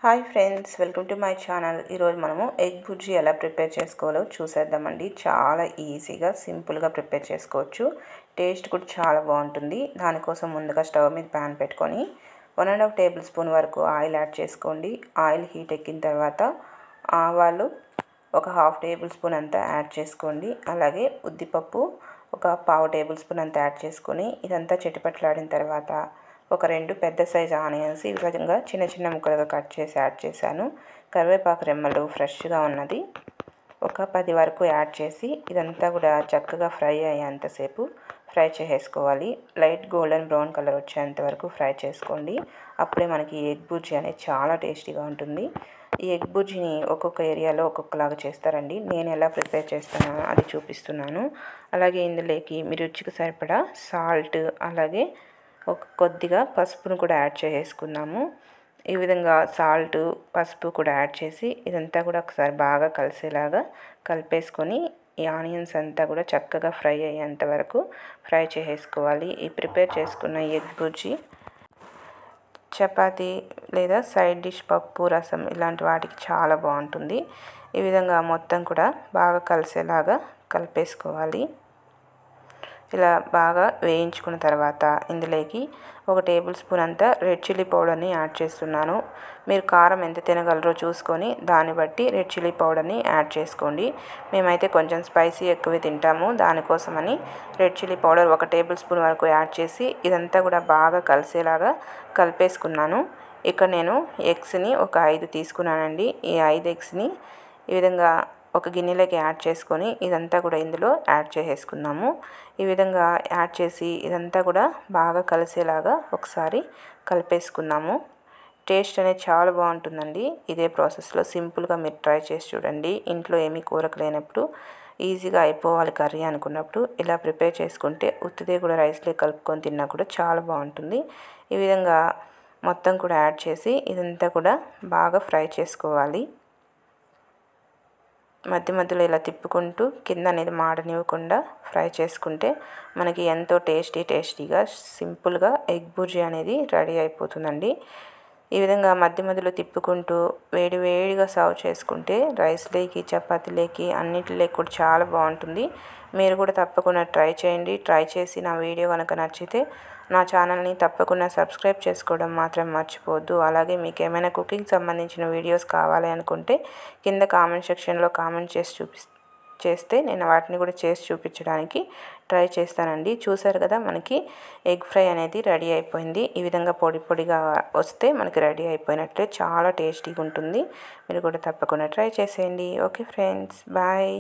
Hi friends, welcome to my channel. ఈరోజు మనము egg bhurji ఎలా ప్రిపేర్ చేసుకోవాలో చూసేద్దామండి. చాలా ఈజీగా సింపుల్గా ప్రిపేర్ చేసుకోవచ్చు. టేస్ట్ కూడా చాలా బాగుంటుంది. దానికోసం ముందుగా స్టవ్ మీద ప్యాన్ పెట్టుకొని 1.5 టేబుల్ స్పూన్ వరకు ఆయిల్ యాడ్ చేసుకోండి. ఆయిల్ హీట్ ఎక్కిన తర్వాత ఆవాలు ఒక 1/2 టేబుల్ స్పూన్ అంతా యాడ్ చేసుకోండి. అలాగే ఉద్దిపప్పు ఒక 1/2 టేబుల్ స్పూన్ అంతా యాడ్ చేసుకొని ఇదంతా చిటపట్లాడిన తర్వాత ఒక 2 పెద్ద సైజు ఆనియన్స్ ఈ విధంగా చిన్న చిన్న ముక్కలుగా కట్ చేసి యాడ్ చేశాను. కరివేపాకు రెమ్మలు ఫ్రెష్గా ఉన్నది ఒక 10 వరకు యాడ్ చేసి ఇదంతా కూడా చక్కగా ఫ్రై అయ్యేంతసేపు ఫ్రై చేసేసుకోవాలి. లైట్ గోల్డెన్ బ్రౌన్ కలర్ వచ్చేంత వరకు ఫ్రై చేసుకోండి. అప్పుడే మనకి ఎగ్ బుర్జీ అనేది చాలా టేస్టీగా ఉంటుంది. ఈ ఎగ్ బుర్జీని ఒక్కొక్క ఏరియాలో ఒక్కొక్కలాగా చేస్తారండి. నేను ఎలా ప్రిపేర్ చేస్తానో అది చూపిస్తున్నాను. అలాగే ఇందులోకి మీ రుచికి సరిపడా సాల్ట్, అలాగే కొద్దిగా పసుపును కూడా యాడ్ చేసుకున్నాము. ఈ విధంగా సాల్ట్, పసుపు కూడా యాడ్ చేసి ఇదంతా కూడా ఒకసారి బాగా కలిసేలాగా కలిపేసుకొని ఈ ఆనియన్స్ అంతా కూడా చక్కగా ఫ్రై అయ్యేంత వరకు ఫ్రై చేసేసుకోవాలి. ఈ ప్రిపేర్ చేసుకున్న ఎగ్ బుర్జీ చపాతీ లేదా సైడ్ డిష్ పప్పు, రసం ఇలాంటి వాటికి చాలా బాగుంటుంది. ఈ విధంగా మొత్తం కూడా బాగా కలిసేలాగా కలిపేసుకోవాలి. ఇలా బాగా వేయించుకున్న తర్వాత ఇందులోకి 1 టేబుల్ స్పూన్ అంతా రెడ్ చిల్లీ పౌడర్ని యాడ్ చేస్తున్నాను. మీరు కారం ఎంత తినగలరో చూసుకొని దాన్ని బట్టి రెడ్ చిల్లీ పౌడర్ని యాడ్ చేసుకోండి. మేమైతే కొంచెం స్పైసీ ఎక్కువే తింటాము. దానికోసమని red chilli powder 1 table spoon వరకు యాడ్ చేసి ఇదంతా కూడా బాగా కలిసేలాగా కలిపేసుకున్నాను. ఇక్కడ నేను ఎగ్స్ని ఒక 5 తీసుకున్నానండి. ఈ 5 ఎగ్స్ని ఈ విధంగా ఒక గిన్నెలోకి యాడ్ చేసుకొని ఇదంతా కూడా ఇందులో యాడ్ చేసేసుకున్నాము. ఈ విధంగా యాడ్ చేసి ఇదంతా కూడా బాగా కలిసేలాగా ఒకసారి కలిపేసుకున్నాము. టేస్ట్ అనేది చాలా బాగుంటుందండి. ఇదే ప్రాసెస్లో సింపుల్గా మీరు ట్రై చేసి చూడండి. ఇంట్లో ఏమీ కూరకు లేనప్పుడు, ఈజీగా అయిపోవాలి కర్రీ అనుకున్నప్పుడు ఇలా ప్రిపేర్ చేసుకుంటే ఉత్తిదే కూడా రైస్లో కలుపుకొని తిన్నా కూడా చాలా బాగుంటుంది. ఈ విధంగా మొత్తం కూడా యాడ్ చేసి ఇదంతా కూడా బాగా ఫ్రై చేసుకోవాలి. మధ్య మధ్యలో ఇలా తిప్పుకుంటూ కింద అనేది మాడనివ్వకుండా ఫ్రై చేసుకుంటే మనకి ఎంతో టేస్టీగా సింపుల్గా ఎగ్ బుర్జీ అనేది రెడీ అయిపోతుందండి. ఈ విధంగా మధ్య మధ్యలో తిప్పుకుంటూ వేడిగా సర్వ్ చేసుకుంటే రైస్లోకి, చపాతీలోకి అన్నిటిలోకి కూడా చాలా బాగుంటుంది. మీరు కూడా తప్పకుండా ట్రై చేయండి. ట్రై చేసి నా వీడియో కనుక నచ్చితే నా ఛానల్ని తప్పకుండా సబ్స్క్రైబ్ చేసుకోవడం మాత్రం మర్చిపోవద్దు. అలాగే మీకు ఏమైనా కుకింగ్ సంబంధించిన వీడియోస్ కావాలి అనుకుంటే కింద కామెంట్ సెక్షన్లో కామెంట్ చేస్తే నేను వాటిని కూడా చేసి చూపించడానికి ట్రై చేస్తానండి. చూసారు కదా, మనకి ఎగ్ ఫ్రై అనేది రెడీ అయిపోయింది. ఈ విధంగా పొడిగా వస్తే మనకి రెడీ అయిపోయినట్లే. చాలా టేస్టీగా ఉంటుంది. మీరు కూడా తప్పకుండా ట్రై చేసేయండి. Okay friends, bye.